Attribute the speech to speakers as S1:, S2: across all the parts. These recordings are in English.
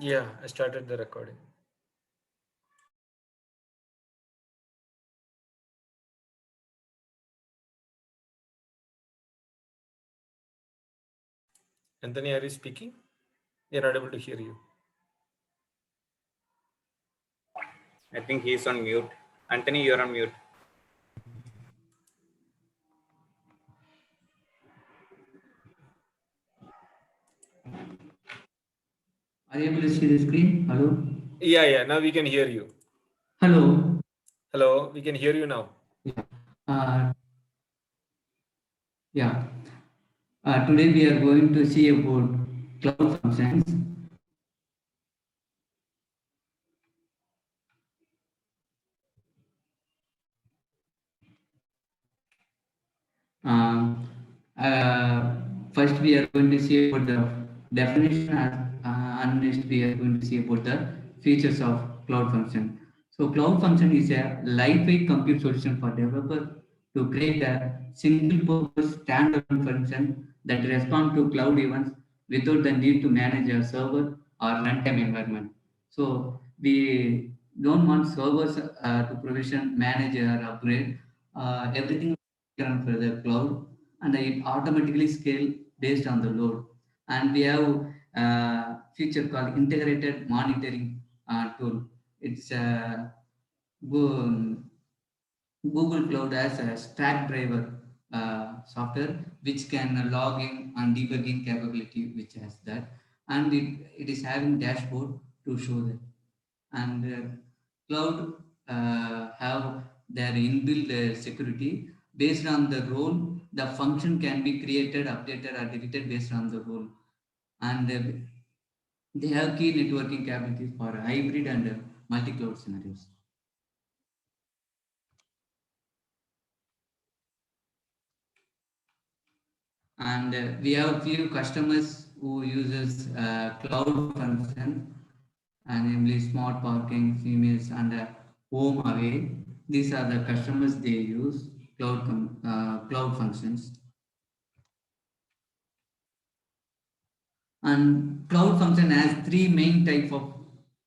S1: Yeah, I started the recording. Anthony, are you speaking? We are not able to hear you.
S2: I think he's on mute. Anthony, you're on mute.
S3: Are you able to see the screen? Hello?
S1: Yeah, now we can hear you.
S3: Hello?
S1: Hello, we can hear you now.
S3: Uh, yeah. Today we are going to see about cloud functions. Um, First we are going to see about the definition and next we are going to see about the features of cloud function. So cloud function is a lightweight compute solution for developer to create a single purpose standalone function that respond to cloud events without the need to manage a server or runtime environment. So we don't want servers to provision, manage or upgrade. Everything run for the cloud and it automatically scale based on the load. And we have a feature called integrated monitoring tool. It's a Google Cloud has a stack driver software which can log in and debugging capability which has that, and it is having dashboard to show that. And cloud have their inbuilt security based on the role. The function can be created, updated, or deleted based on the role, and they have key networking capabilities for hybrid and multi-cloud scenarios. And we have a few customers who uses cloud function, namely smart parking, emails, and home away. These are the customers they use cloud functions. And cloud function has three main type of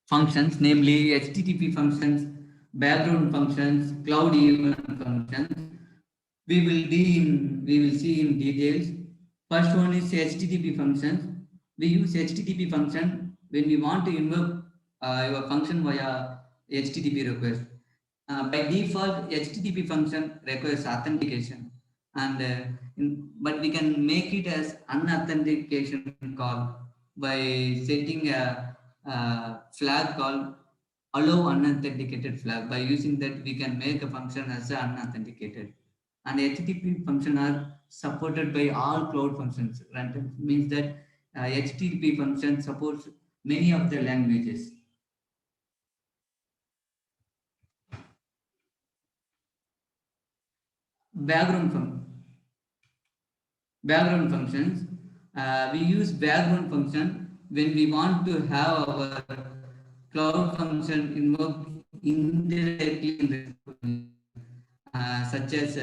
S3: functions, namely HTTP functions, background functions, cloud event functions. We will see in details. First one is HTTP functions. We use HTTP function when we want to invoke your function via HTTP request. By default, HTTP function requires authentication, and but we can make it as unauthentication call by setting a flag called allow unauthenticated flag. By using that, we can make a function as unauthenticated. And HTTP function are supported by all cloud functions. Runtime means that HTTP function supports many of the languages. Background background functions. We use background function when we want to have our cloud function invoked indirectly in the such as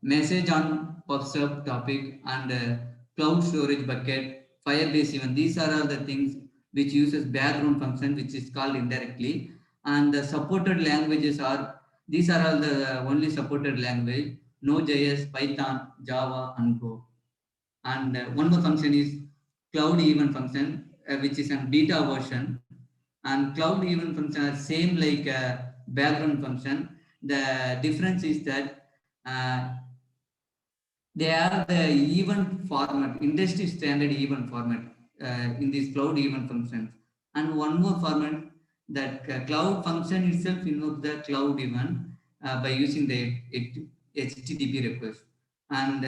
S3: message on PubSub topic and cloud storage bucket, Firebase even. These are all the things which uses background function, which is called indirectly. And the supported languages are, these are all the only supported language: Node.js, Python, Java, and Go. And one more function is cloud event function, which is a beta version. And cloud event function are same like background function. The difference is that uh, they have the event format, industry standard event format in these cloud event functions. And one more format, that cloud function itself invokes the cloud event by using the HTTP request. And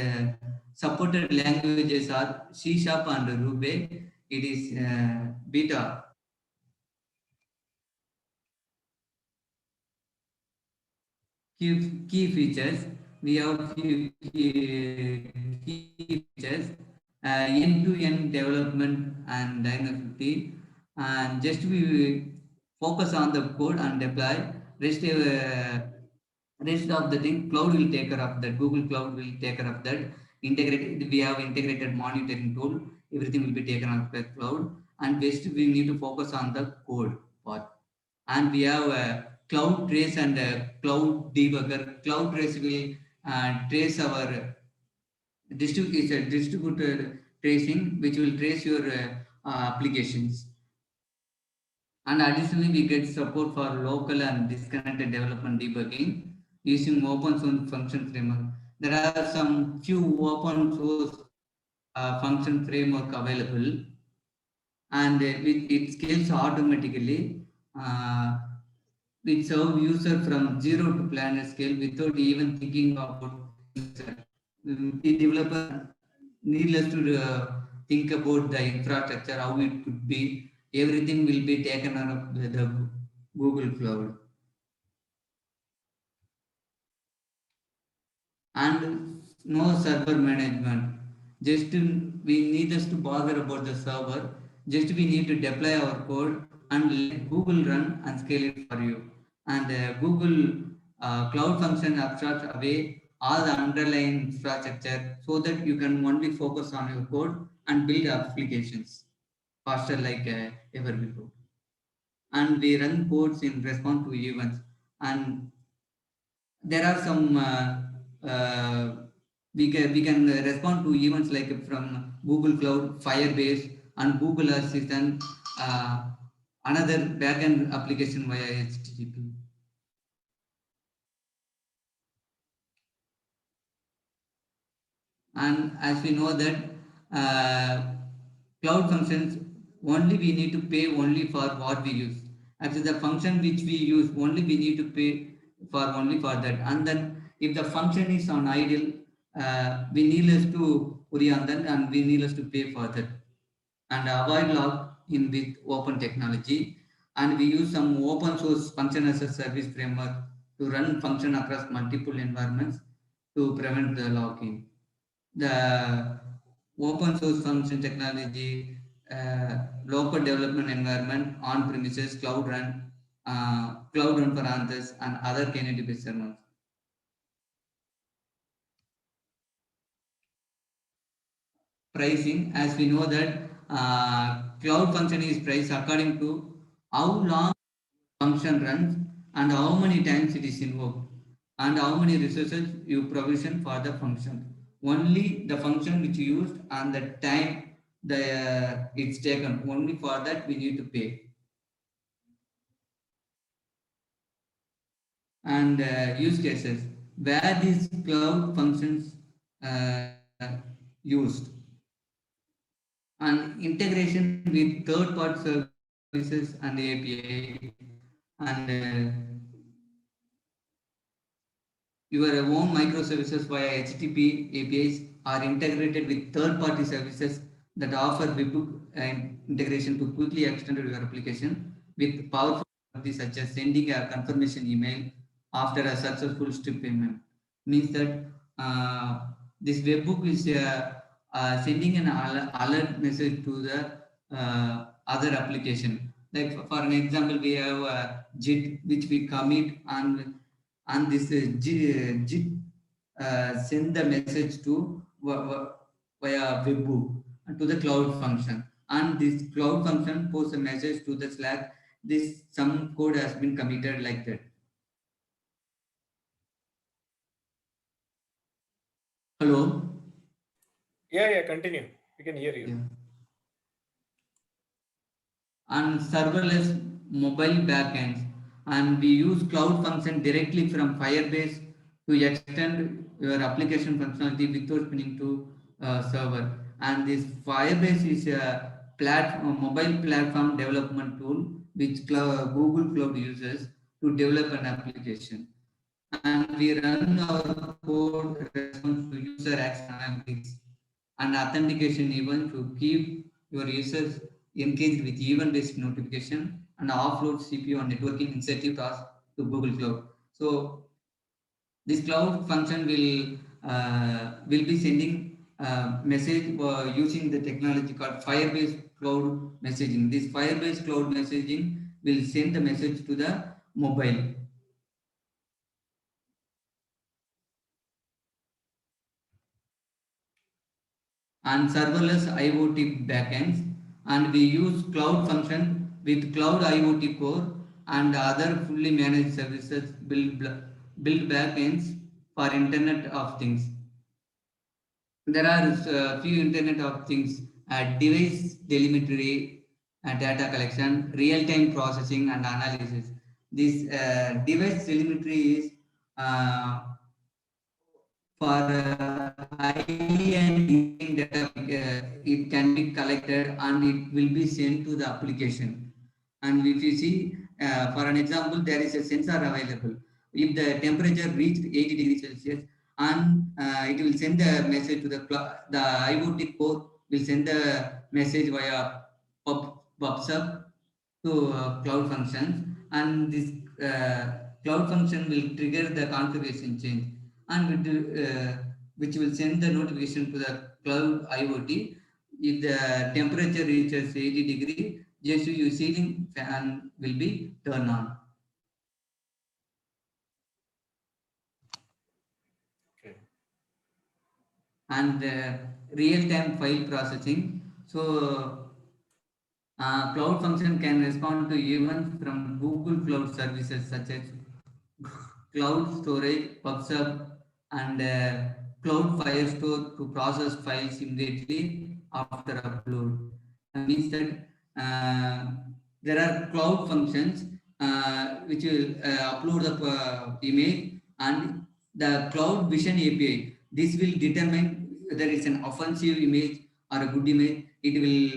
S3: supported languages are C# and Ruby. It is beta. Key features. We have few key features: end-to-end development and dynamicity, and just we focus on the code and deploy. Rest of the thing, cloud will take care of that. Google Cloud will take care of that. Integrated, we have integrated monitoring tool. Everything will be taken off by cloud. and best we need to focus on the code part. And we have cloud trace and cloud debugger. Cloud trace will trace our is a distributed tracing which will trace your applications. And additionally, we get support for local and disconnected development debugging using open source function framework. There are some few open source function framework available, and it scales automatically. It serves user from zero to planet scale without even thinking about user. The developer needless to think about the infrastructure, how it could be. Everything will be taken out of the Google Cloud. And no server management. We need us to bother about the server. Just we need to deploy our code and let Google run and scale it for you. And Google Cloud Function abstracts away all the underlying infrastructure so that you can only focus on your code and build applications faster like ever before. And we run codes in response to events. And there are some we can respond to events like from Google Cloud, Firebase, and Google Assistant, another backend application via HTTP. And as we know that cloud functions only we need to pay only for what we use. Actually, the function which we use only we need to pay for only for that. And then if the function is on idle, we need us to worry on that and we need us to pay for that. And avoid log in with open technology. And we use some open source function as a service framework to run function across multiple environments to prevent the login. The open source function technology, local development environment, on premises, cloud run for answers, and other Knative based servers. Pricing, as we know that cloud function is priced according to how long function runs and how many times it is invoked and how many resources you provision for the function. Only the function which you used and the time it's taken, only for that we need to pay. And use cases where these cloud functions used, and integration with third-party services and API, and your own microservices via HTTP APIs are integrated with third-party services that offer webhook and integration to quickly extend your application with powerful functions such as sending a confirmation email after a successful strip payment. Means that this webhook is sending an alert message to the other application. Like for an example, we have JIT which we commit, and this JIT send the message to via webhook to the cloud function, and this cloud function posts a message to the Slack. This some code has been committed like that. Hello.
S1: Yeah, continue. We can hear you.
S3: Yeah. And serverless mobile backends, and we use cloud function directly from Firebase to extend your application functionality without spinning to server. And this Firebase is a mobile platform development tool which Google Cloud uses to develop an application. And we run our code response to user action analytics and authentication event to keep your users engaged with event-based notification and offload CPU and networking incentive tasks to Google Cloud. So this cloud function will be sending message using the technology called Firebase Cloud Messaging. This Firebase Cloud Messaging will send the message to the mobile. And serverless IoT backends, and we use cloud function with cloud IoT core and other fully managed services build backends for Internet of Things. There are few Internet of Things, device telemetry, data collection, real-time processing and analysis. This device telemetry is for highly and in data, it can be collected and it will be sent to the application. And if you see, for an example, there is a sensor available. If the temperature reached 80 degrees Celsius, and it will send the message to the IoT core will send the message via WhatsApp to cloud functions, and this cloud function will trigger the configuration change, and which will send the notification to the cloud IoT. If the temperature reaches 80 degree, just your ceiling fan will be turned on.
S1: Okay.
S3: And real-time file processing. So cloud function can respond to events from Google Cloud services such as cloud storage, PubSub, and cloud firestore to process files immediately after upload. Means that there are cloud functions which will upload the image, and the Cloud Vision API. This will determine whether it's an offensive image or a good image. It will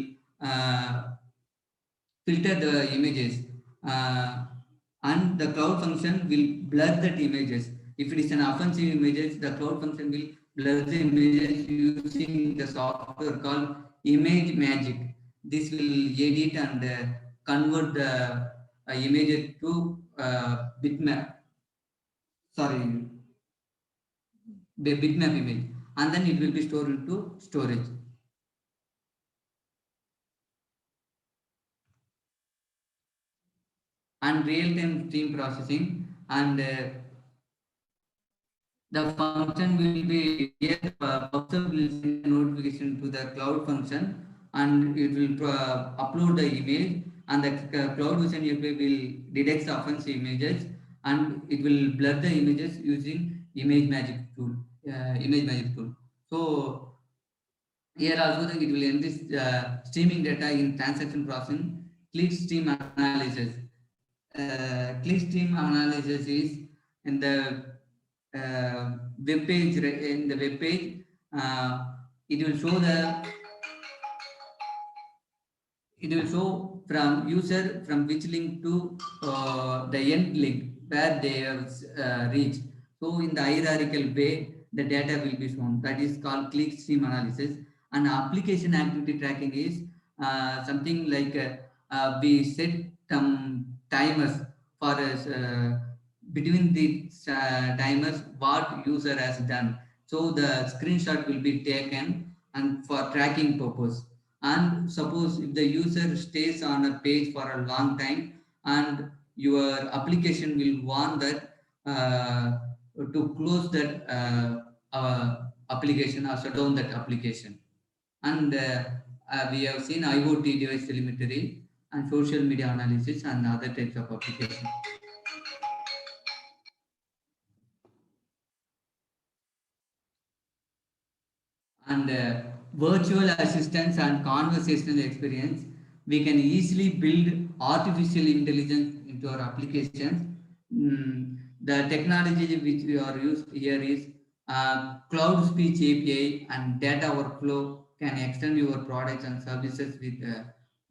S3: filter the images, and the cloud function will blur that images. If it is an offensive images, the cloud function will blur the images using the software called Image Magic. This will edit and convert the images to bitmap. Sorry, bitmap image, and then it will be stored into storage. And real-time stream processing, and the function will be here, PubSub will send a notification to the cloud function, and it will upload the image, and the Cloud Vision API will detect the offensive images, and it will blur the images using Image Magic tool. So here also it will enrich streaming data in transaction processing, clickstream analysis. Clickstream analysis is in the web page. In the web page, it will show from user from which link to the end link where they have reached. So in the hierarchical way, the data will be shown. That is called clickstream analysis. And application activity tracking is something like we set timers for between the timers what user has done. So the screenshot will be taken and for tracking purpose. And suppose if the user stays on a page for a long time, and your application will want that to close that application or shut down that application. And we have seen IoT device telemetry and social media analysis and other types of applications. And virtual assistants and conversational experience, we can easily build artificial intelligence into our applications. The technology which we are used here is cloud speech API and data workflow can extend your products and services with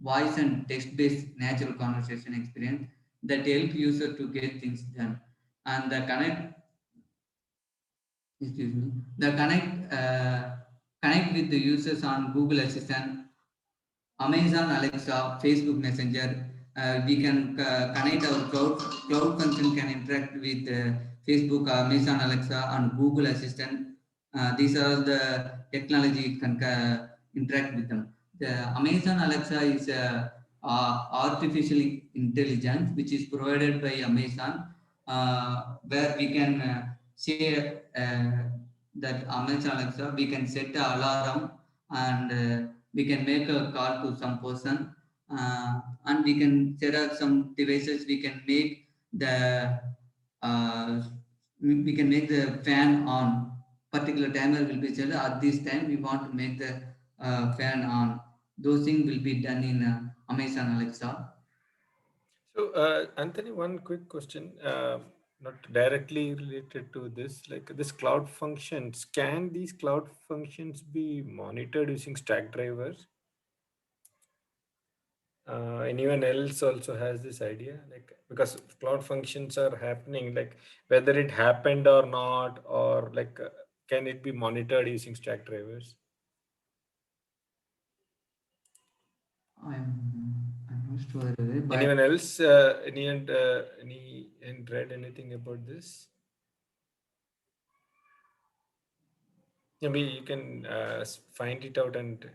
S3: voice and text-based natural conversation experience that help user to get things done. And the connect with the users on Google Assistant, Amazon Alexa, Facebook Messenger. We can connect our cloud function can interact with Facebook, Amazon Alexa, and Google Assistant. These are the technology it can interact with them. The Amazon Alexa is artificial intelligence which is provided by Amazon, where we can say that Amazon Alexa, we can set the alarm, and we can make a call to some person, and there are some devices we can make the uh, we can make the fan on. Particular timer will be set at this time. We want to make the fan on. Those things will be done in Amazon Alexa.
S1: So, Anthony, one quick question, not directly related to this, like this cloud functions, can these cloud functions be monitored using Stackdriver? Anyone else also has this idea, like, because cloud functions are happening, like whether it happened or not, or like can it be monitored using Stackdrivers?
S3: I'm not sure, but
S1: Anyone else? Any read anything about this? Maybe you can find it out and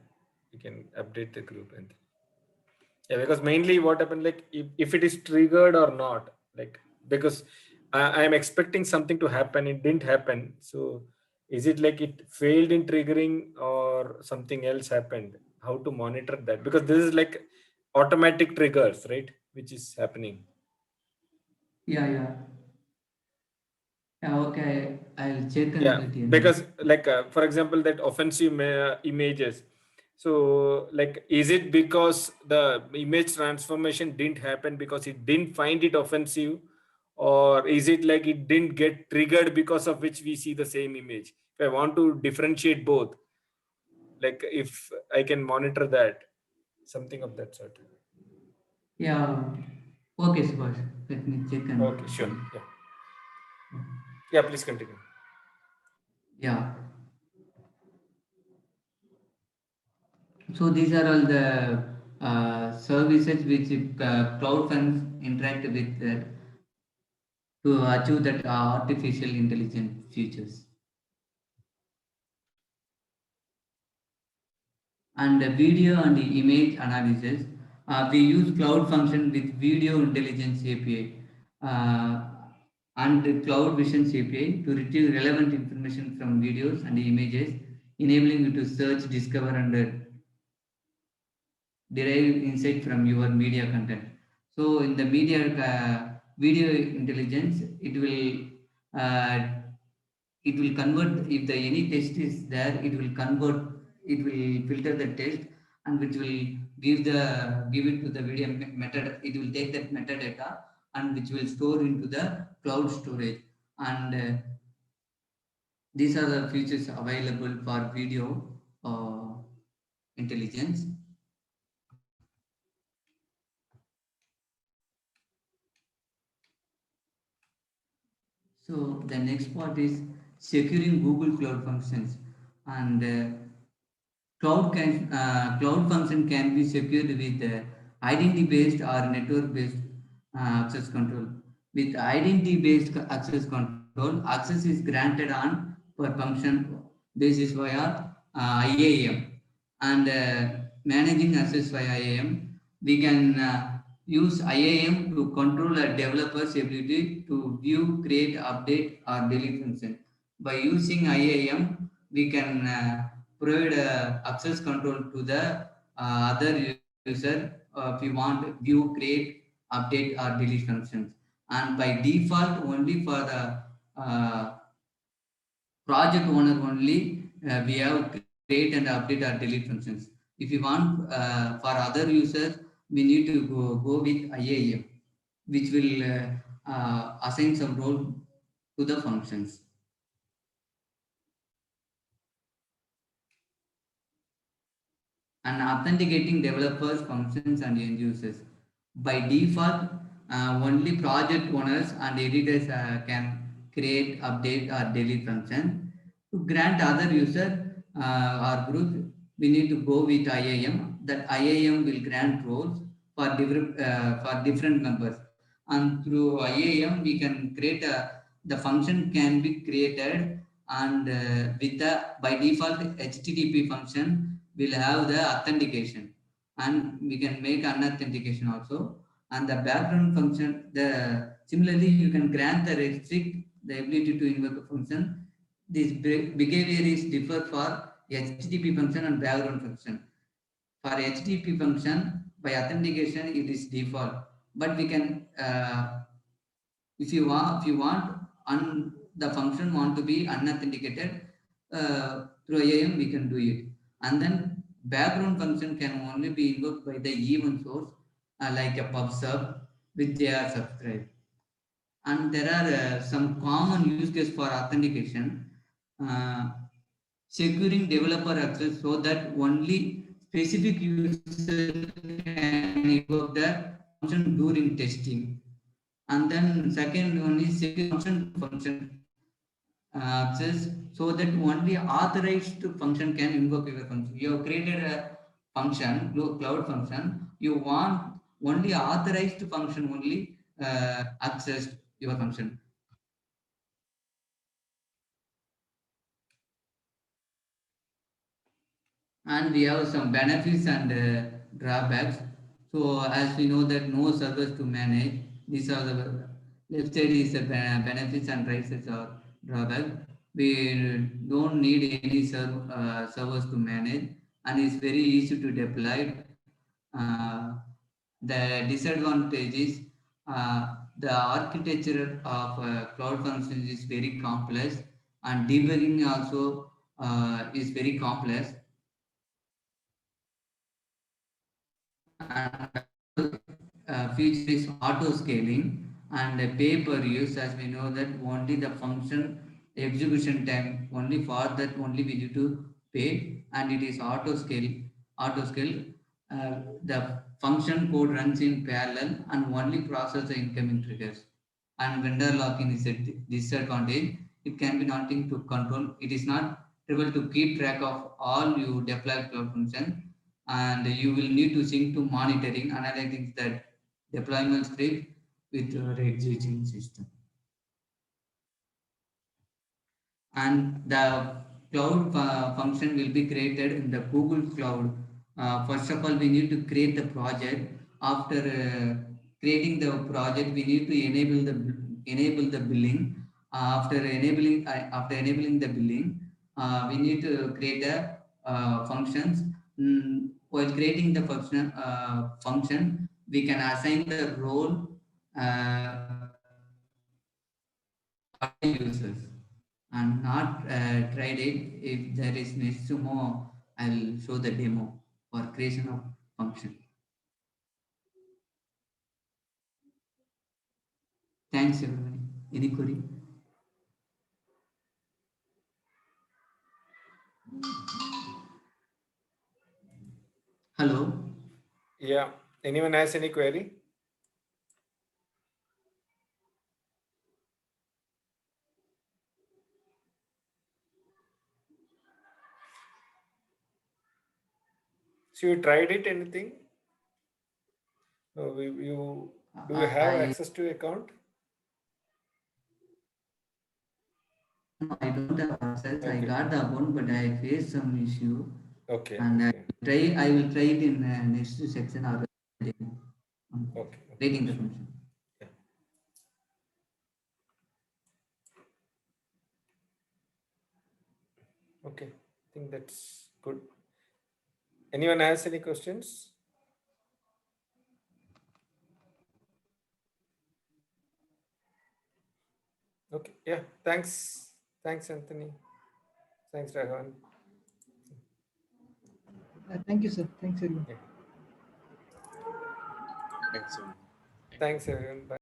S1: you can update the group. And yeah, because mainly what happened, like if it is triggered or not, like because I am expecting something to happen, it didn't happen. So is it like it failed in triggering or something else happened? How to monitor that? Because this is like automatic triggers, right? Which is happening.
S3: yeah. Okay, I'll check and
S1: Yeah,
S3: let you know.
S1: because like for example, that offensive images. So like, is it because the image transformation didn't happen because it didn't find it offensive, or is it like it didn't get triggered because of which we see the same image? If I want to differentiate both, like if I can monitor that, something of that sort.
S3: Yeah. Okay, Subhash. Let me check and
S1: Okay, sure. Yeah, please continue.
S3: yeah. So these are all the services which cloud funds interact with to achieve that artificial intelligence features. And video and image analysis. We use cloud function with video intelligence API and the cloud vision API to retrieve relevant information from videos and images, enabling you to search, discover, and derive insight from your media content. So in the media video intelligence, it will convert if the any text is there. It will filter the text and which will give it to the video method. It will take that metadata and which will store into the cloud storage. And these are the features available for video intelligence. So the next part is securing Google Cloud Functions, and cloud function can be secured with identity based or network based access control. With identity based access control, access is granted on per function basis via IAM, and managing access via IAM. We can use IAM to control a developer's ability to view, create, update, or delete function. By using IAM, we can provide access control to the other user if you want view, create, update, or delete functions. And by default, only for the project owner only, we have create and update or delete functions. If you want for other users, we need to go with IAM, which will assign some role to the functions. And authenticating developers, functions, and end users. By default, only project owners and editors can create, update, or delete function. To grant other user or groups, we need to go with IAM. That IAM will grant roles for different members. And through IAM, we can create the function can be created, and with the by default HTTP function will have the authentication, and we can make unauthentication also. And the background function, the similarly you can grant the restrict the ability to invoke a function. This behavior is differ for HTTP function and background function. For HTTP function, by authentication, it is default. But we can, if you want, the function want to be unauthenticated through IAM, we can do it. And then background function can only be invoked by the event source, like a pub sub, which they are subscribed. And there are some common use case for authentication. Uh, Securing developer access so that only specific user can invoke the function during testing. And then second one is secure function access so that only authorized function can invoke your function. You have created a function, cloud function. You want only authorized function only access your function. And we have some benefits and drawbacks. So as we know that no servers to manage, these are the left side is the benefits and right side are drawback. We don't need any servers to manage, and it's very easy to deploy. Uh, the disadvantage is the architecture of cloud functions is very complex, and debugging also is very complex. And feature is auto scaling and pay per use, as we know that only the function execution time only for that only we need to pay, and it is auto scale. The function code runs in parallel and only process the incoming triggers. And vendor lock-in is a disadvantage. It can be nothing to control. It is not able to keep track of all you deploy cloud function, and you will need to sync to monitoring, analytics that deployment script with your existing system. And the cloud function will be created in the Google Cloud. First of all, we need to create the project. After creating the project, we need to enable the billing. After enabling the billing, we need to create the functions. While creating the function, we can assign the role users and not tried it. If there is needs to more, I'll show the demo for creation of function. Thanks everybody. Any query? Hello.
S1: Yeah. Anyone has any query? So you tried it? Anything? No, you do you have access to account?
S3: No, I don't have access. I
S1: Okay.
S3: got the account, but I faced some issue.
S1: Okay.
S3: And
S1: Okay.
S3: I will try it in next section or demo.
S1: Okay.
S3: Creating the function.
S1: Yeah. Okay. I think that's good. Anyone has any questions? Okay. Yeah. Thanks. Thanks, Anthony. Thanks, Raghavan.
S4: Thank you, sir. Thanks, everyone.
S1: Yeah.
S2: Thanks.
S1: Thanks, everyone. Bye.